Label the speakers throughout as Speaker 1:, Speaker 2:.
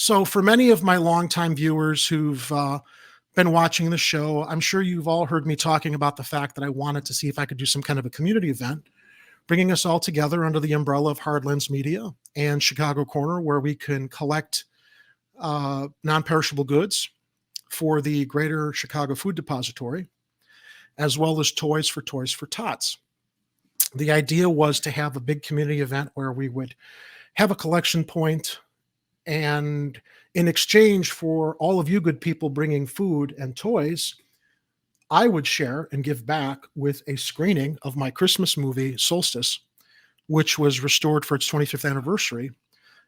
Speaker 1: So for many of my longtime viewers who've been watching the show, I'm sure you've all heard me talking about the fact that I wanted to see if I could do some kind of a community event, bringing us all together under the umbrella of Hardlands Media and Chicago Corner, where we can collect non-perishable goods for the Greater Chicago Food Depository, as well as Toys for Tots. The idea was to have a big community event where we would have a collection point, and in exchange for all of you good people bringing food and toys, I would share and give back with a screening of my Christmas movie, Solstice, which was restored for its 25th anniversary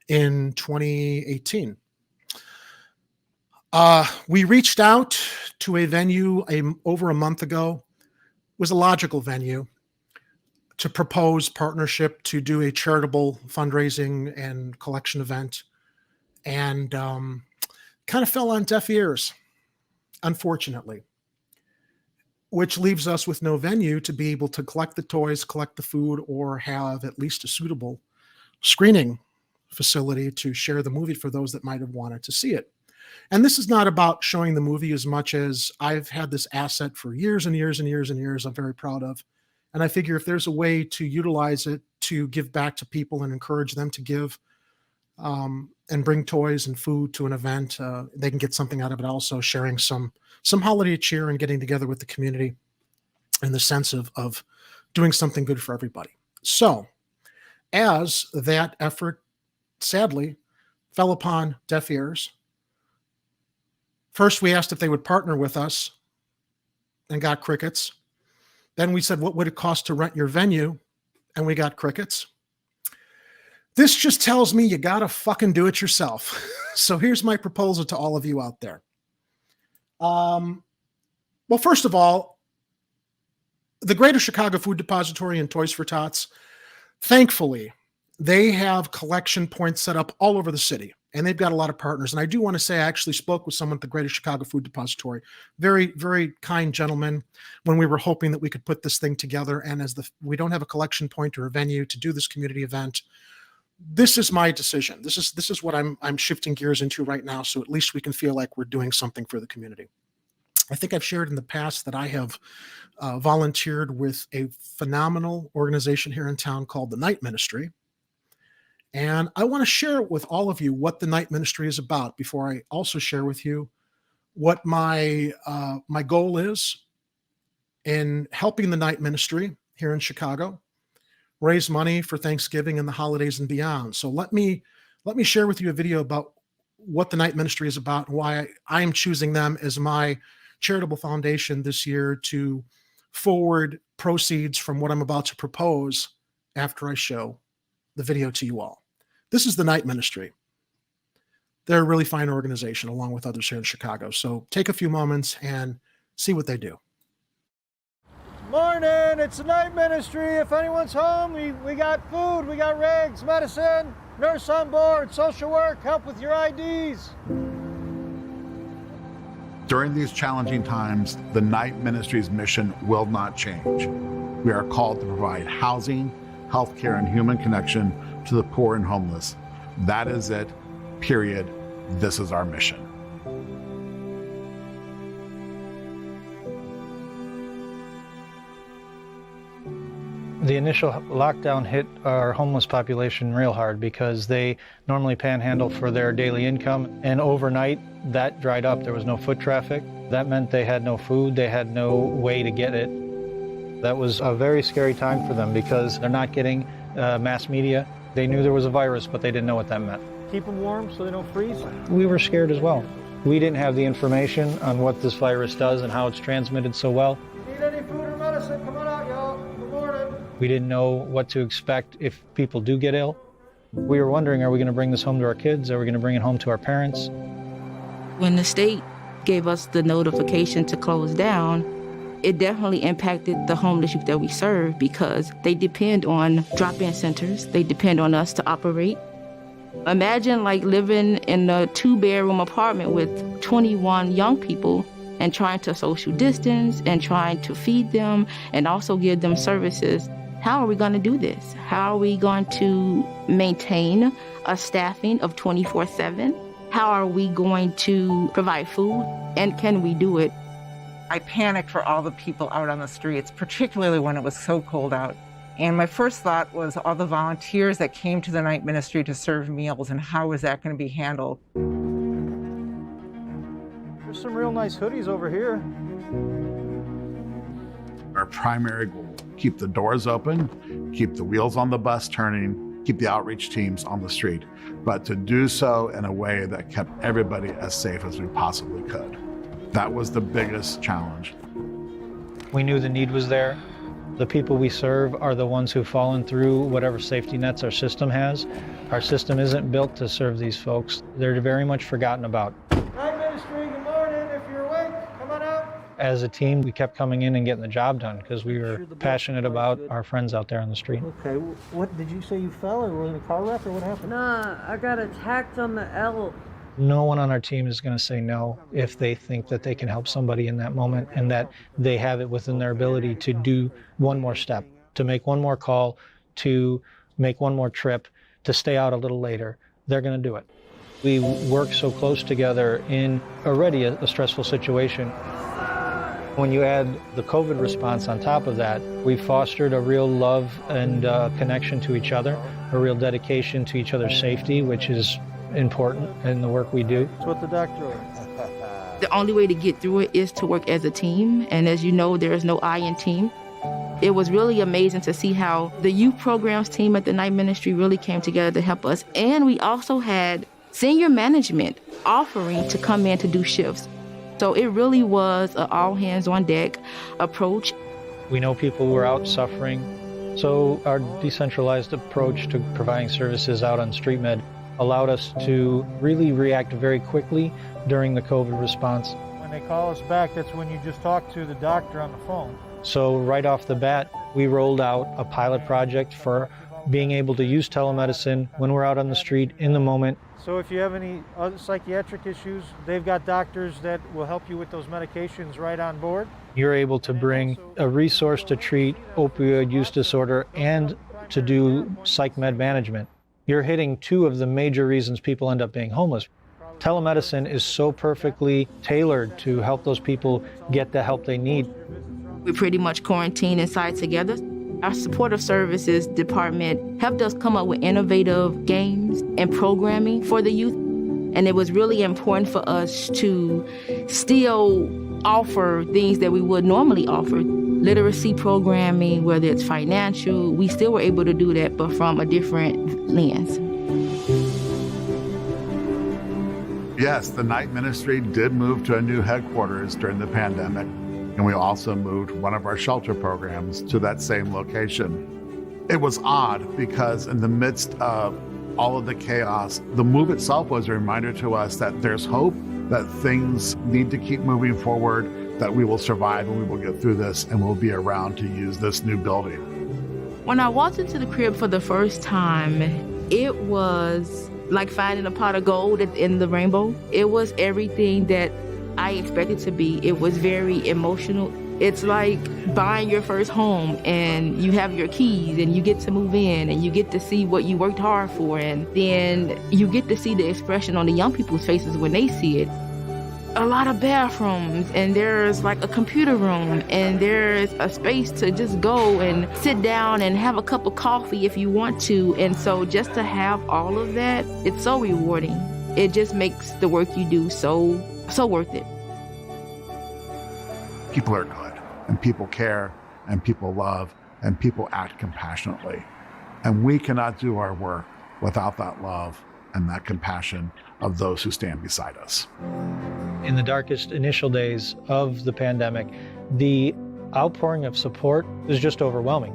Speaker 1: in 2018. We reached out to a venue over a month ago. It was a logical venue to propose partnership to do a charitable fundraising and collection event, and kind of fell on deaf ears, unfortunately, which leaves us with no venue to be able to collect the toys, collect the food, or have at least a suitable screening facility to share the movie for those that might have wanted to see it. And this is not about showing the movie as much as I've had this asset for years and years and years and years I'm very proud of. And I figure if there's a way to utilize it to give back to people and encourage them to give and bring toys and food to an event, they can get something out of it also, sharing some holiday cheer and getting together with the community in the sense of doing something good for everybody. So as that effort sadly fell upon deaf ears, first we asked if they would partner with us and got crickets. Then we said, what would it cost to rent your venue? And we got crickets. This just tells me you got to fucking do it yourself. So here's my proposal to all of you out there. Well, first of all, the Greater Chicago Food Depository and Toys for Tots, thankfully, they have collection points set up all over the city, and they've got a lot of partners. And I do want to say I actually spoke with someone at the Greater Chicago Food Depository, very, very kind gentleman, when we were hoping that we could put this thing together. And as we don't have a collection point or a venue to do this community event, this is my decision. This is what I'm shifting gears into right now, so at least we can feel like we're doing something for the community. I think I've shared in the past that I have volunteered with a phenomenal organization here in town called the Night Ministry. And I want to share with all of you what the Night Ministry is about before I also share with you what my goal is in helping the Night Ministry here in Chicago raise money for Thanksgiving and the holidays and beyond. So let me share with you a video about what the Night Ministry is about and why I am choosing them as my charitable foundation this year to forward proceeds from what I'm about to propose after I show the video to you all. This is the Night Ministry. They're a really fine organization along with others here in Chicago. So take a few moments and see what they do.
Speaker 2: Morning, it's the Night Ministry. If anyone's home, we got food, we got rigs, medicine, nurse on board, social work, help with your IDs.
Speaker 3: During these challenging times, the Night Ministry's mission will not change. We are called to provide housing, healthcare, and human connection to the poor and homeless. That is it, period. This is our mission.
Speaker 4: The initial lockdown hit our homeless population real hard because they normally panhandle for their daily income, and overnight that dried up. There was no foot traffic. That meant they had no food, they had no way to get it. That was a very scary time for them because they're not getting mass media. They knew there was a virus, but they didn't know what that meant.
Speaker 2: Keep them warm so they don't freeze.
Speaker 4: We were scared as well. We didn't have the information on what this virus does and how it's transmitted so well.
Speaker 2: Need any food or medicine? Come on out, y'all. Good morning.
Speaker 4: We didn't know what to expect if people do get ill. We were wondering, are we going to bring this home to our kids? Are we going to bring it home to our parents?
Speaker 5: When the state gave us the notification to close down, it definitely impacted the homeless youth that we serve because they depend on drop-in centers. They depend on us to operate. Imagine like living in a 2-bedroom apartment with 21 young people and trying to social distance and trying to feed them and also give them services. How are we going to do this? How are we going to maintain a staffing of 24/7? How are we going to provide food, and can we do it?
Speaker 6: I panicked for all the people out on the streets, particularly when it was so cold out. And my first thought was all the volunteers that came to the night ministry to serve meals, and how was that going to be handled?
Speaker 2: There's some real nice hoodies over here.
Speaker 3: Our primary goal, keep the doors open, keep the wheels on the bus turning, keep the outreach teams on the street, but to do so in a way that kept everybody as safe as we possibly could. That was the biggest challenge.
Speaker 4: We knew the need was there. The people we serve are the ones who've fallen through whatever safety nets our system has. Our system isn't built to serve these folks. They're very much forgotten about.
Speaker 2: Night ministry, good morning. If you're awake, come on out.
Speaker 4: As a team, we kept coming in and getting the job done because we were passionate about our friends out there on the street.
Speaker 2: Okay, what did you say, you fell or were in a car wreck or what happened?
Speaker 7: Nah, I got attacked on the L.
Speaker 4: No one on our team is going to say no if they think that they can help somebody in that moment and that they have it within their ability to do one more step, to make one more call, to make one more trip, to stay out a little later. They're going to do it. We work so close together in already a stressful situation. When you add the COVID response on top of that, we fostered a real love and connection to each other, a real dedication to each other's safety, which is important in the work we do.
Speaker 2: That's what the doctor ordered.
Speaker 5: The only way to get through it is to work as a team. And as you know, there is no I in team. It was really amazing to see how the youth programs team at the night ministry really came together to help us. And we also had senior management offering to come in to do shifts. So it really was an all hands on deck approach.
Speaker 4: We know people were out suffering. So our decentralized approach to providing services out on street med allowed us to really react very quickly during the COVID response.
Speaker 2: When they call us back, that's when you just talk to the doctor on the phone.
Speaker 4: So right off the bat, we rolled out a pilot project for being able to use telemedicine when we're out on the street in the moment.
Speaker 2: So if you have any other psychiatric issues, they've got doctors that will help you with those medications right on board.
Speaker 4: You're able to bring a resource to treat opioid use disorder and to do psych med management. You're hitting two of the major reasons people end up being homeless. Telemedicine is so perfectly tailored to help those people get the help they need.
Speaker 5: We pretty much quarantined inside together. Our supportive services department helped us come up with innovative games and programming for the youth. And it was really important for us to still offer things that we would normally offer. Literacy programming, whether it's financial, we still were able to do that, but from a different lens.
Speaker 3: Yes, the night ministry did move to a new headquarters during the pandemic, and we also moved one of our shelter programs to that same location. It was odd because in the midst of all of the chaos, the move itself was a reminder to us that there's hope, that things need to keep moving forward, that we will survive and we will get through this and we'll be around to use this new building.
Speaker 5: When I walked into the crib for the first time, it was like finding a pot of gold at the end of the rainbow. It was everything that I expected to be. It was very emotional. It's like buying your first home and you have your keys and you get to move in and you get to see what you worked hard for, and then you get to see the expression on the young people's faces when they see it. A lot of bathrooms, and there's like a computer room, and there's a space to just go and sit down and have a cup of coffee if you want to. And so just to have all of that, it's so rewarding. It just makes the work you do so worth it.
Speaker 3: People are good, and people care, and people love, and people act compassionately. And we cannot do our work without that love and that compassion of those who stand beside us.
Speaker 4: In the darkest initial days of the pandemic, the outpouring of support was just overwhelming.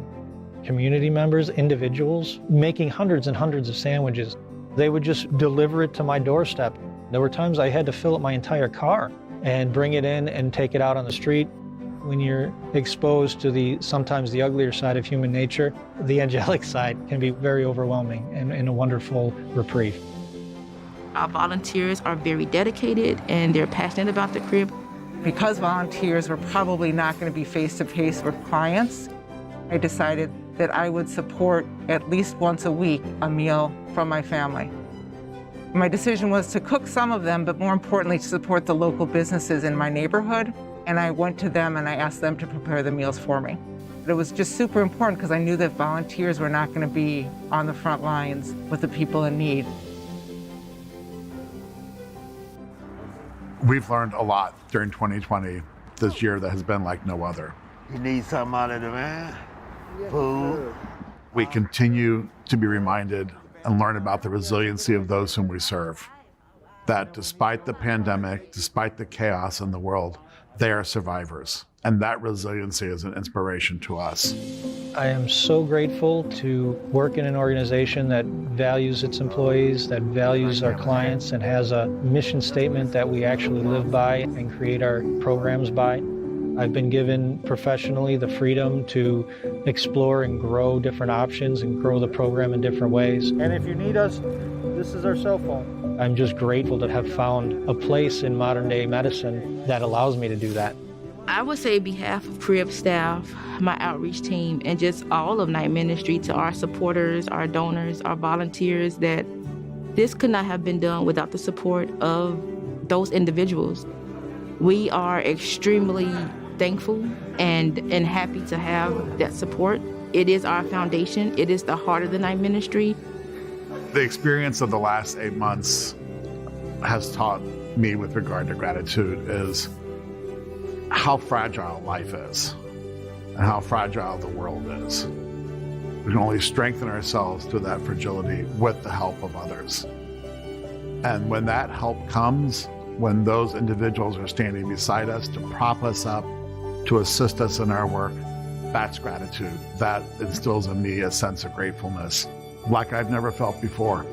Speaker 4: Community members, individuals, making hundreds and hundreds of sandwiches. They would just deliver it to my doorstep. There were times I had to fill up my entire car and bring it in and take it out on the street. When you're exposed to sometimes the uglier side of human nature, the angelic side can be very overwhelming and a wonderful reprieve.
Speaker 5: Our volunteers are very dedicated and they're passionate about the crib.
Speaker 6: Because volunteers were probably not going to be face-to-face with clients, I decided that I would support at least once a week a meal from my family. My decision was to cook some of them, but more importantly, to support the local businesses in my neighborhood. And I went to them and I asked them to prepare the meals for me. But it was just super important because I knew that volunteers were not going to be on the front lines with the people in need.
Speaker 3: We've learned a lot during 2020, this year that has been like no other.
Speaker 8: You need something out of the man? Food?
Speaker 3: We continue to be reminded and learn about the resiliency of those whom we serve. That despite the pandemic, despite the chaos in the world, they are survivors. And that resiliency is an inspiration to us.
Speaker 4: I am so grateful to work in an organization that values its employees, that values our clients, and has a mission statement that we actually live by and create our programs by. I've been given professionally the freedom to explore and grow different options and grow the program in different ways.
Speaker 2: And if you need us, this is our cell phone.
Speaker 4: I'm just grateful to have found a place in modern day medicine that allows me to do that.
Speaker 5: I would say on behalf of Crib staff, my outreach team, and just all of Night Ministry, to our supporters, our donors, our volunteers, that this could not have been done without the support of those individuals. We are extremely thankful and happy to have that support. It is our foundation. It is the heart of the Night Ministry.
Speaker 3: The experience of the last 8 months has taught me with regard to gratitude is how fragile life is and how fragile the world is. We can only strengthen ourselves through that fragility with the help of others. And when that help comes, when those individuals are standing beside us to prop us up, to assist us in our work, that's gratitude. That instills in me a sense of gratefulness like I've never felt before.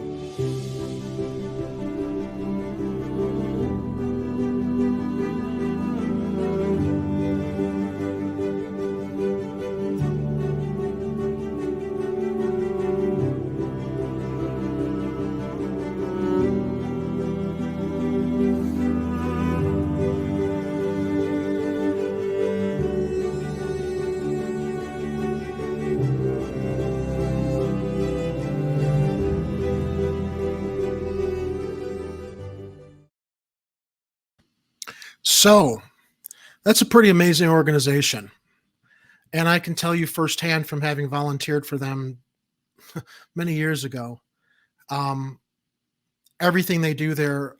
Speaker 1: So that's a pretty amazing organization. And I can tell you firsthand from having volunteered for them many years ago, everything they do there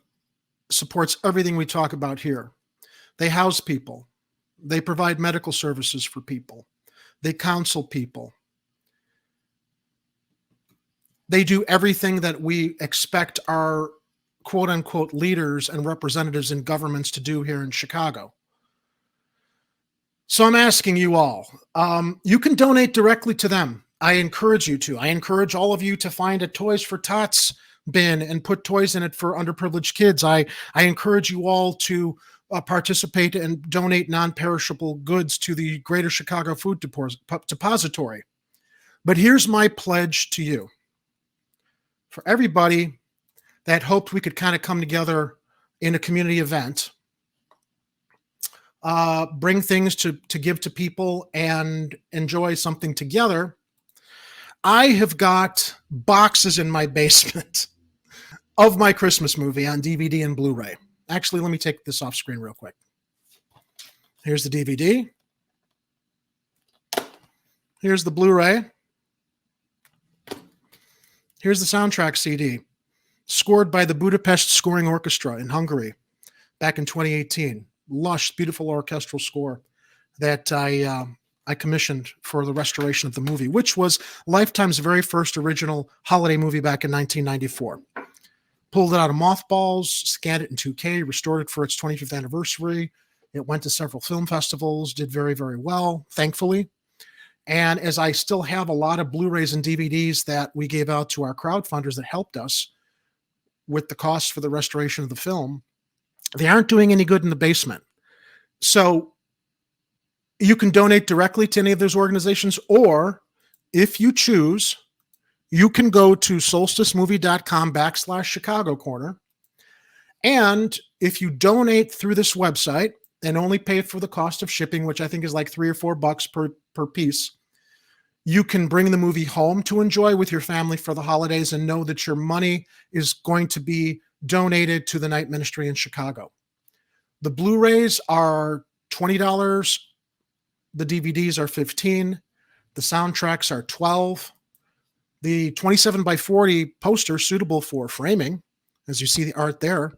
Speaker 1: supports everything we talk about here. They house people. They provide medical services for people. They counsel people. They do everything that we expect our quote unquote leaders and representatives in governments to do here in Chicago. So I'm asking you all, you can donate directly to them. I encourage you to. I encourage all of you to find a Toys for Tots bin and put toys in it for underprivileged kids. I encourage you all to participate and donate non-perishable goods to the Greater Chicago Food Depository. But here's my pledge to you. For everybody that hoped we could kind of come together in a community event, bring things to give to people and enjoy something together, I have got boxes in my basement of my Christmas movie on DVD and Blu-ray. Actually, let me take this off screen real quick. Here's the DVD. Here's the Blu-ray. Here's the soundtrack CD, scored by the Budapest Scoring Orchestra in Hungary back in 2018. Lush, beautiful orchestral score that I commissioned for the restoration of the movie, which was Lifetime's very first original holiday movie back in 1994. Pulled it out of mothballs, scanned it in 2K, restored it for its 25th anniversary. It went to several film festivals, did very, very well, thankfully. And as I still have a lot of Blu-rays and DVDs that we gave out to our crowdfunders that helped us with the costs for the restoration of the film, they aren't doing any good in the basement. So you can donate directly to any of those organizations, or if you choose, you can go to solsticemovie.com/Chicago Corner. And if you donate through this website and only pay for the cost of shipping, which I think is like $3 or $4 per piece, you can bring the movie home to enjoy with your family for the holidays and know that your money is going to be donated to the Night Ministry in Chicago. The Blu-rays are $20. The DVDs are $15. The soundtracks are $12. The 27 by 40 poster suitable for framing, as you see the art there,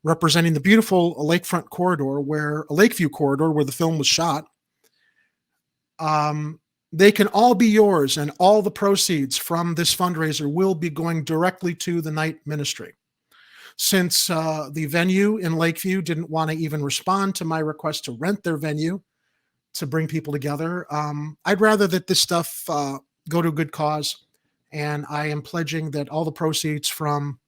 Speaker 1: representing the beautiful lakefront corridor Lakeview corridor where the film was shot. They can all be yours, and all the proceeds from this fundraiser will be going directly to the Night Ministry. Since the venue in Lakeview didn't want to even respond to my request to rent their venue to bring people together, I'd rather that this stuff go to a good cause, and I am pledging that all the proceeds from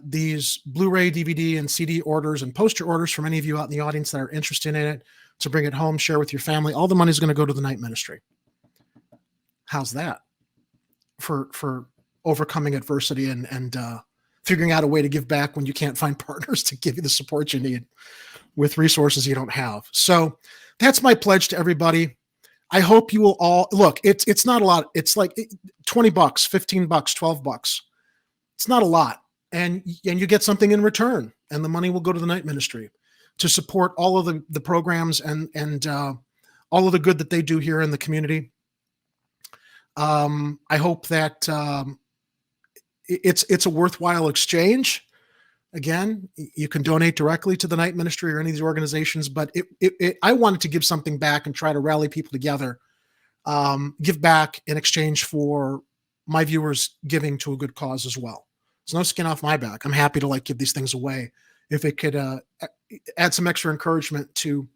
Speaker 1: these Blu-ray, DVD, and CD orders and poster orders from any of you out in the audience that are interested in it, to bring it home, share with your family, all the money is going to go to the Night Ministry. How's that for overcoming adversity and figuring out a way to give back when you can't find partners to give you the support you need with resources you don't have? So that's my pledge to everybody. I hope you will all look. It's not a lot. It's like $20, $15, $12. It's not a lot, and you get something in return, and the money will go to the Night Ministry to support all of the programs and all of the good that they do here in the community. I hope that it's a worthwhile exchange. Again, you can donate directly to the Night Ministry or any of these organizations, but I wanted to give something back and try to rally people together, give back in exchange for my viewers giving to a good cause as well. There's no skin off my back. I'm happy to give these things away if it could add some extra encouragement to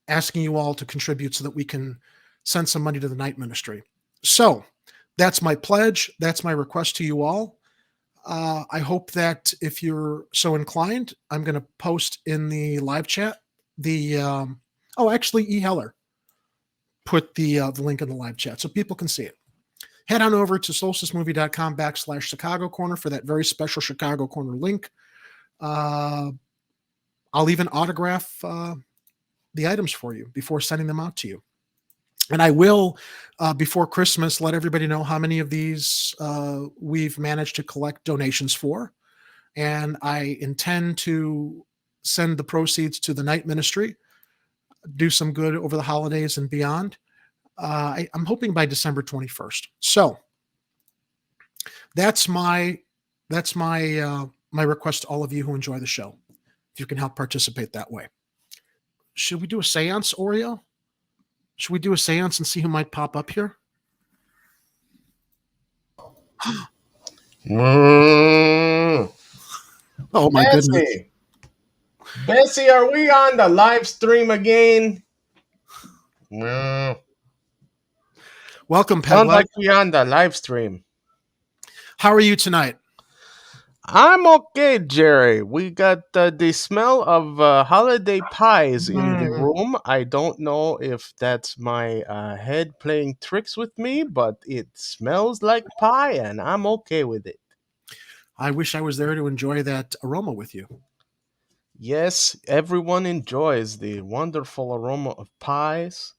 Speaker 1: asking you all to contribute so that we can send some money to the Night Ministry. So that's my pledge. That's my request to you all. I hope that if you're so inclined, I'm going to post in the live chat actually, E. Heller put the link in the live chat so people can see it. Head on over to solsticemovie.com/Chicago Corner for that very special Chicago Corner link. I'll even autograph the items for you before sending them out to you. And I will, before Christmas, let everybody know how many of these we've managed to collect donations for. And I intend to send the proceeds to the Night Ministry, do some good over the holidays and beyond. I'm hoping by December 21st. So that's my request to all of you who enjoy the show. If you can help participate that way. Should we do a seance, Oreo? Should we do a seance and see who might pop up here? Oh my goodness.
Speaker 9: Bessie, are we on the live stream again?
Speaker 1: Welcome, Peg.
Speaker 9: Sounds like we're on the live stream.
Speaker 1: How are you tonight?
Speaker 9: I'm okay, Jerry. We got the smell of holiday pies in the room. I don't know if that's my head playing tricks with me, but it smells like pie, and I'm okay with it.
Speaker 1: I wish I was there to enjoy that aroma with you.
Speaker 9: Yes, everyone enjoys the wonderful aroma of pies,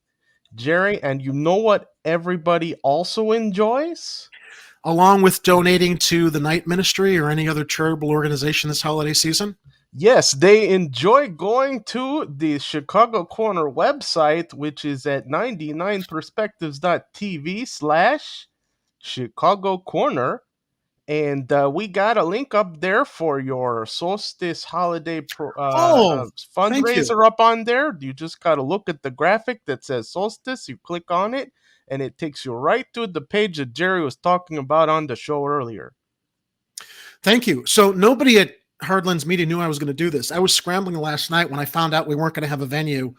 Speaker 9: Jerry, and you know what everybody also enjoys?
Speaker 1: Along with donating to the Night Ministry or any other charitable organization this holiday season?
Speaker 9: Yes, they enjoy going to the Chicago Corner website, which is at 99perspectives.tv/Chicago Corner. And we got a link up there for your Solstice holiday fundraiser up on there. You just got to look at the graphic that says Solstice. You click on it, and it takes you right to the page that Jerry was talking about on the show earlier.
Speaker 1: Thank you. So nobody at Hardlands Media knew I was going to do this. I was scrambling last night when I found out we weren't going to have a venue.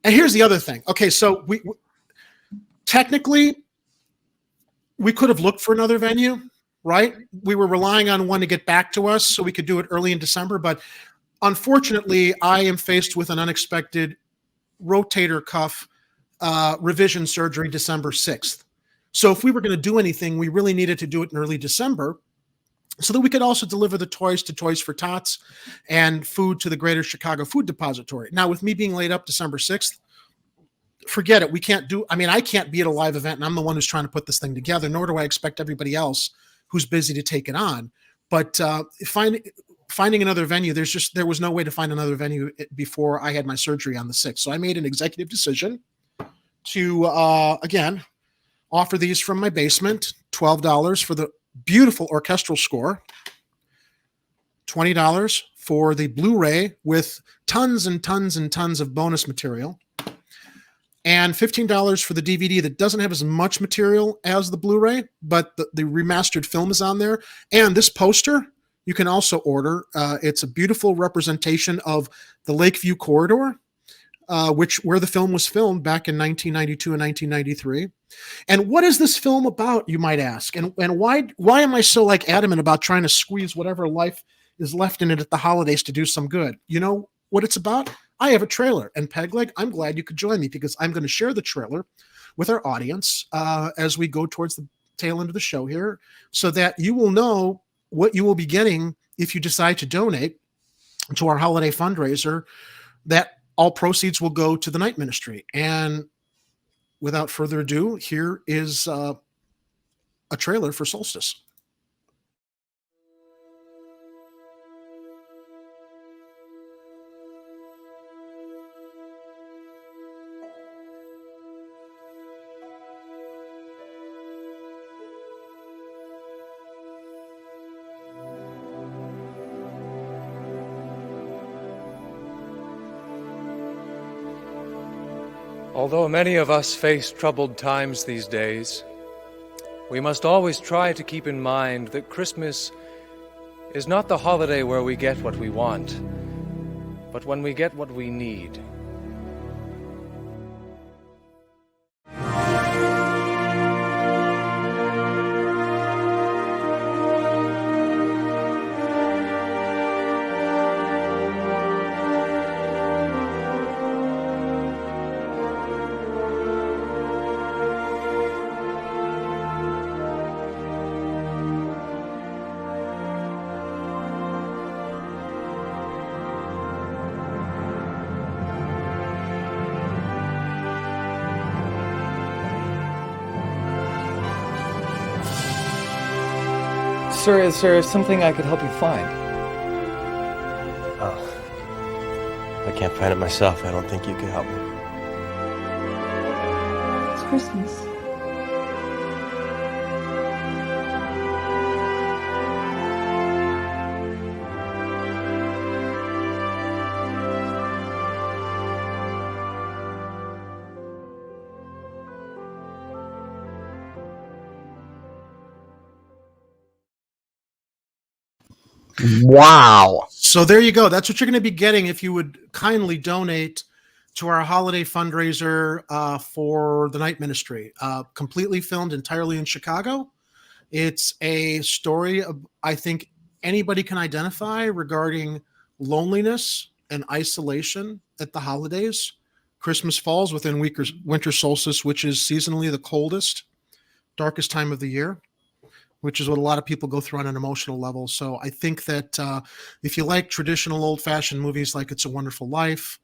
Speaker 1: And here's the other thing. Okay, so we technically, we could have looked for another venue, right? We were relying on one to get back to us so we could do it early in December. But unfortunately, I am faced with an unexpected rotator cuff revision surgery December 6th. So if we were going to do anything, we really needed to do it in early December so that we could also deliver the toys to Toys for Tots and food to the Greater Chicago Food Depository. Now, with me being laid up December 6th, forget it. We can't do, I mean, I can't be at a live event and I'm the one who's trying to put this thing together, nor do I expect everybody else who's busy to take it on. But finding another venue, there was no way to find another venue before I had my surgery on the 6th. So I made an executive decision to, again, offer these from my basement, $12 for the beautiful orchestral score, $20 for the Blu-ray with tons and tons and tons of bonus material, and $15 for the DVD that doesn't have as much material as the Blu-ray, but the remastered film is on there. And this poster you can also order. It's a beautiful representation of the Lakeview Corridor, where the film was filmed back in 1992 and 1993. And what is this film about, you might ask? And why am I so adamant about trying to squeeze whatever life is left in it at the holidays to do some good? You know what it's about? I have a trailer, and Pegleg, I'm glad you could join me because I'm going to share the trailer with our audience as we go towards the tail end of the show here, so that you will know what you will be getting if you decide to donate to our holiday fundraiser, that all proceeds will go to the night ministry. And without further ado, here is a trailer for Solstice.
Speaker 10: Although many of us face troubled times these days, we must always try to keep in mind that Christmas is not the holiday where we get what we want, but when we get what we need.
Speaker 11: Sir, is there something I could help you find?
Speaker 12: Oh, I can't find it myself. I don't think you can help me.
Speaker 13: It's Christmas.
Speaker 1: Wow. So there you go. That's what you're going to be getting if you would kindly donate to our holiday fundraiser for the night ministry. Completely filmed entirely in Chicago. It's a story I think anybody can identify regarding loneliness and isolation at the holidays. Christmas falls within winter solstice, which is seasonally the coldest, darkest time of the year, which is what a lot of people go through on an emotional level. So I think that if you like traditional old-fashioned movies like It's a Wonderful Life,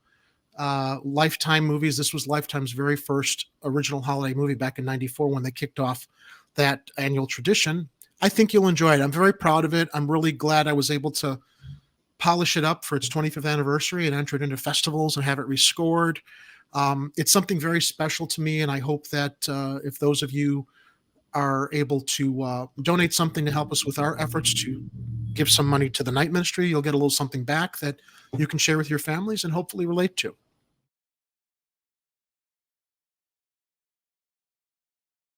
Speaker 1: Lifetime movies, this was Lifetime's very first original holiday movie back in '94 when they kicked off that annual tradition, I think you'll enjoy it. I'm very proud of it. I'm really glad I was able to polish it up for its 25th anniversary and enter it into festivals and have it rescored. It's something very special to me, and I hope that if those of you are able to donate something to help us with our efforts to give some money to the night ministry, you'll get a little something back that you can share with your families and hopefully relate to.